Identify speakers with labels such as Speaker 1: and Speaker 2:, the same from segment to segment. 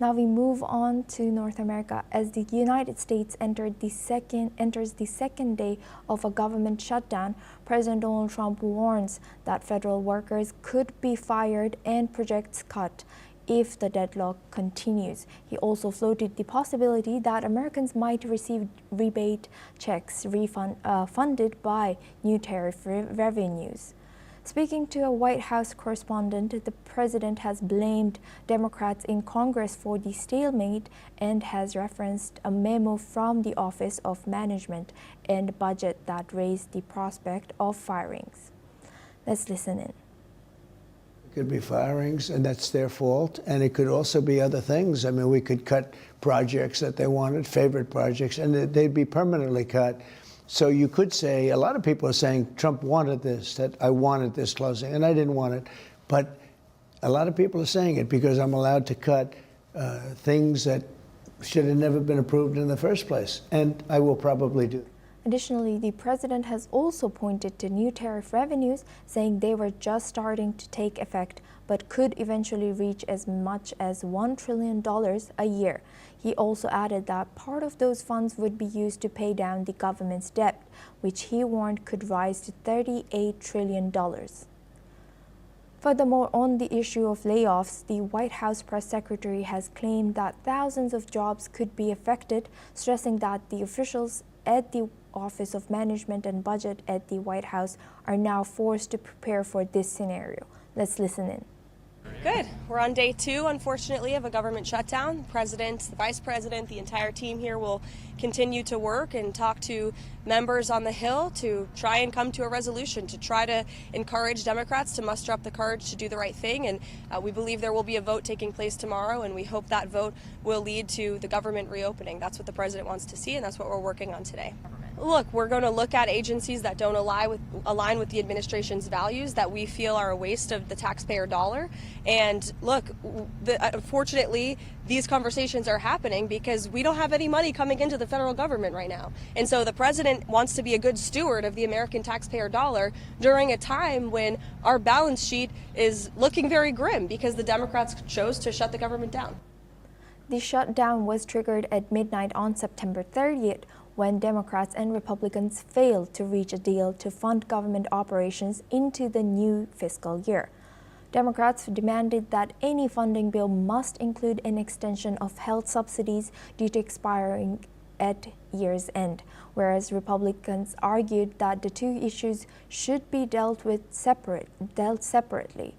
Speaker 1: Now we move on to North America as the United States enters the second day of a government shutdown. President Donald Trump warns that federal workers could be fired and projects cut if the deadlock continues. He also floated the possibility that Americans might receive rebate checks funded by new tariff revenues. Speaking to a White House correspondent, the president has blamed Democrats in Congress for the stalemate and has referenced a memo from the Office of Management and Budget that raised the prospect of firings. Let's listen in.
Speaker 2: It could be firings, and that's their fault, and it could also be other things. I mean, we could cut projects that they wanted, favorite projects, and they'd be permanently cut. So you could say, a lot of people are saying Trump wanted this, that I wanted this closing, and I didn't want it. But a lot of people are saying it because I'm allowed to cut things that should have never been approved in the first place, and I will probably do.
Speaker 1: Additionally, the president has also pointed to new tariff revenues, saying they were just starting to take effect, but could eventually reach as much as $1 trillion a year. He also added that part of those funds would be used to pay down the government's debt, which he warned could rise to $38 trillion. Furthermore, on the issue of layoffs, the White House press secretary has claimed that thousands of jobs could be affected, stressing that the officials at the Office of Management and Budget at the White House are now forced to prepare for this scenario. Let's listen in.
Speaker 3: Good. We're on day 2, unfortunately, of a government shutdown. The president, the vice president, the entire team here will continue to work and talk to members on the Hill to try and come to a resolution, to try to encourage Democrats to muster up the courage to do the right thing. And we believe there will be a vote taking place tomorrow, and we hope that vote will lead to the government reopening. That's what the president wants to see, and that's what we're working on today. Look, we're going to look at agencies that don't align with the administration's values, that we feel are a waste of the taxpayer dollar. And look, unfortunately, these conversations are happening because we don't have any money coming into the federal government right now. And so the president wants to be a good steward of the American taxpayer dollar during a time when our balance sheet is looking very grim because the Democrats chose to shut the government down.
Speaker 1: The shutdown was triggered at midnight on September 30th, when Democrats and Republicans failed to reach a deal to fund government operations into the new fiscal year. Democrats demanded that any funding bill must include an extension of health subsidies due to expiring at year's end, whereas Republicans argued that the two issues should be dealt separately.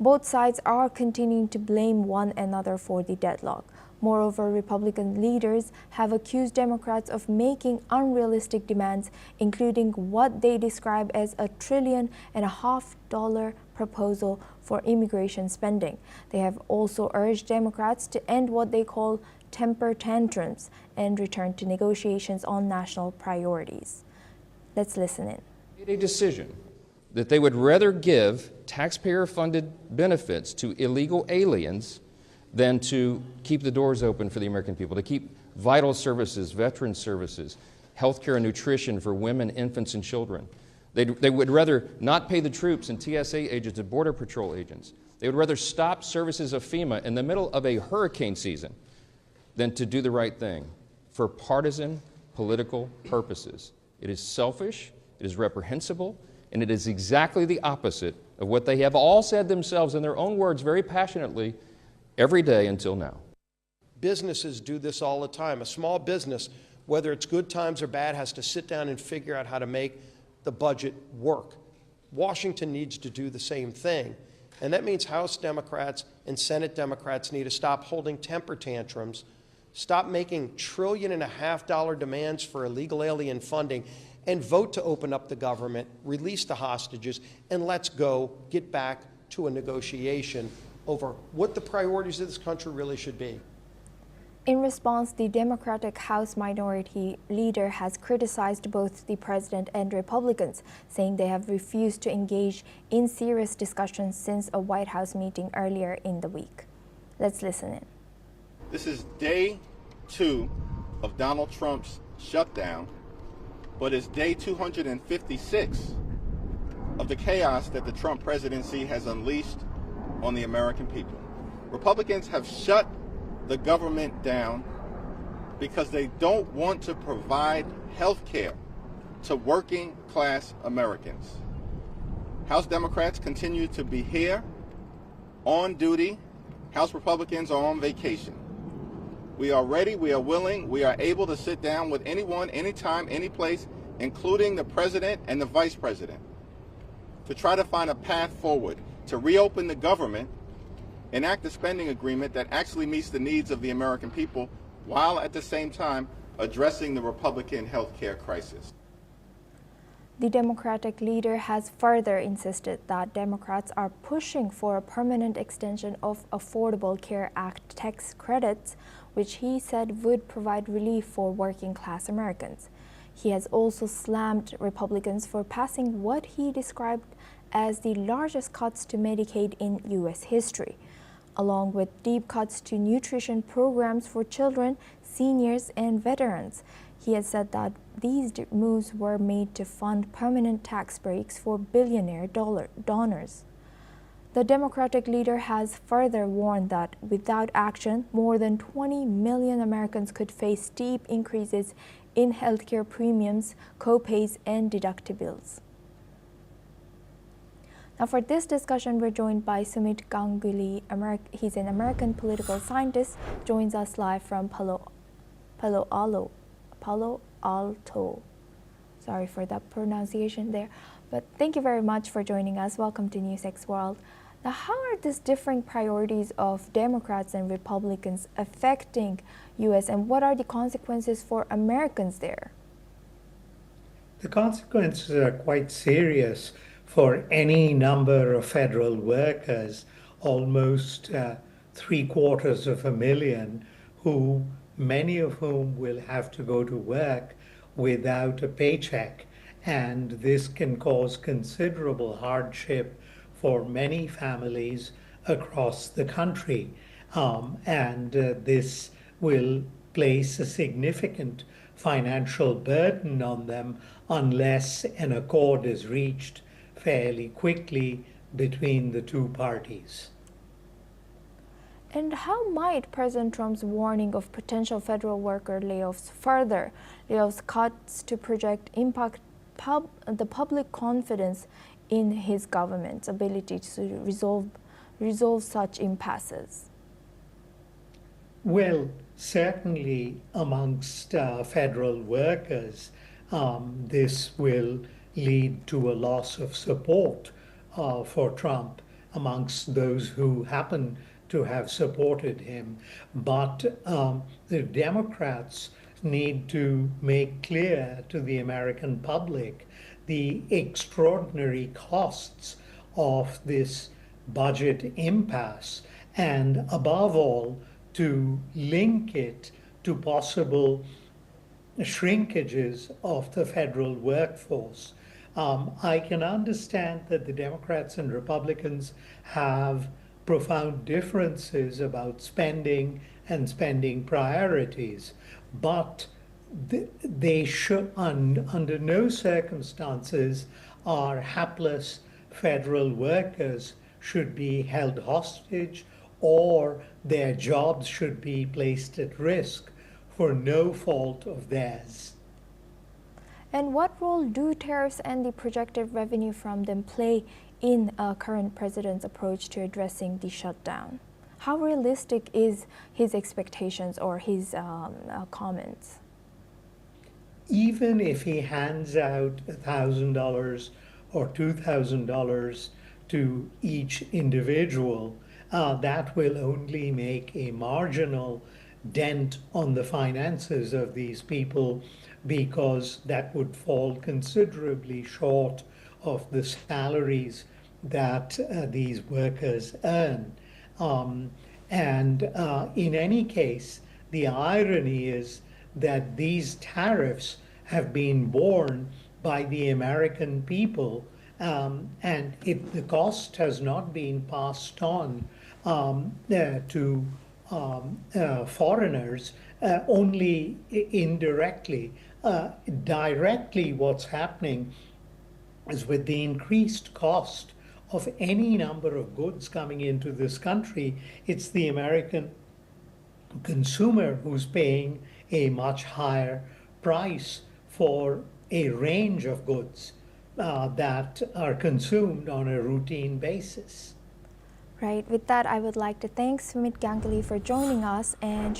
Speaker 1: Both sides are continuing to blame one another for the deadlock. Moreover, Republican leaders have accused Democrats of making unrealistic demands, including what they describe as a $1.5 trillion proposal for immigration spending. They have also urged Democrats to end what they call temper tantrums and return to negotiations on national priorities. Let's listen in.
Speaker 4: Made a decision that they would rather give taxpayer-funded benefits to illegal aliens than to keep the doors open for the American people, to keep vital services, veteran services, healthcare and nutrition for women, infants, and children. They would rather not pay the troops and TSA agents and Border Patrol agents. They would rather stop services of FEMA in the middle of a hurricane season than to do the right thing for partisan political purposes. It is selfish, it is reprehensible, and it is exactly the opposite of what they have all said themselves in their own words very passionately every day until now.
Speaker 5: Businesses do this all the time. A small business, whether it's good times or bad, has to sit down and figure out how to make the budget work. Washington needs to do the same thing. And that means House Democrats and Senate Democrats need to stop holding temper tantrums, stop making $1.5 trillion demands for illegal alien funding, and vote to open up the government, release the hostages, and let's go get back to a negotiation over what the priorities of this country really should be.
Speaker 1: In response, the Democratic House Minority Leader has criticized both the president and Republicans, saying they have refused to engage in serious discussions since a White House meeting earlier in the week. Let's listen in.
Speaker 6: This is day 2 of Donald Trump's shutdown, but it's day 256 of the chaos that the Trump presidency has unleashed on the American people. Republicans have shut the government down because they don't want to provide health care to working class Americans. House Democrats continue to be here, on duty. House Republicans are on vacation. We are ready, we are willing, we are able to sit down with anyone, anytime, any place, including the president and the vice president, to try to find a path forward, to reopen the government, enact a spending agreement that actually meets the needs of the American people, while at the same time addressing the Republican health care crisis.
Speaker 1: The Democratic leader has further insisted that Democrats are pushing for a permanent extension of Affordable Care Act tax credits, which he said would provide relief for working-class Americans. He has also slammed Republicans for passing what he described as the largest cuts to Medicaid in U.S. history, along with deep cuts to nutrition programs for children, seniors, and veterans. He has said that these moves were made to fund permanent tax breaks for billionaire donors. The Democratic leader has further warned that without action, more than 20 million Americans could face steep increases in healthcare premiums, co-pays, and deductibles. Now for this discussion, we're joined by Sumit Ganguly. He's an American political scientist, joins us live from Palo Alto. Sorry for that pronunciation there. But thank you very much for joining us. Welcome to NewsX World. Now, how are these differing priorities of Democrats and Republicans affecting U.S. and what are the consequences for Americans there?
Speaker 7: The consequences are quite serious for any number of federal workers, almost 750,000, who many of whom will have to go to work without a paycheck. And this can cause considerable hardship for many families across the country. This will place a significant financial burden on them unless an accord is reached fairly quickly between the two parties.
Speaker 1: And how might President Trump's warning of potential federal worker layoffs further layoffs cuts to project impact the public confidence in his government's ability to resolve such impasses?
Speaker 7: Well, certainly amongst federal workers, this will lead to a loss of support for Trump amongst those who happen to have supported him. But the Democrats need to make clear to the American public the extraordinary costs of this budget impasse, and above all, to link it to possible shrinkages of the federal workforce. I can understand that the Democrats and Republicans have profound differences about spending and spending priorities, but they should, under no circumstances, are hapless federal workers should be held hostage or their jobs should be placed at risk for no fault of theirs.
Speaker 1: And what role do tariffs and the projected revenue from them play in current president's approach to addressing the shutdown? How realistic is his expectations or his comments?
Speaker 7: Even if he hands out $1,000 or $2,000 to each individual, that will only make a marginal dent on the finances of these people, because that would fall considerably short of the salaries that these workers earn. In any case, the irony is that these tariffs have been borne by the American people, and if the cost has not been passed on to foreigners, only indirectly. Directly, what's happening is with the increased cost of any number of goods coming into this country, it's the American consumer who's paying a much higher price for a range of goods that are consumed on a routine basis.
Speaker 1: Right. With that, I would like to thank Sumit Ganguly for joining us and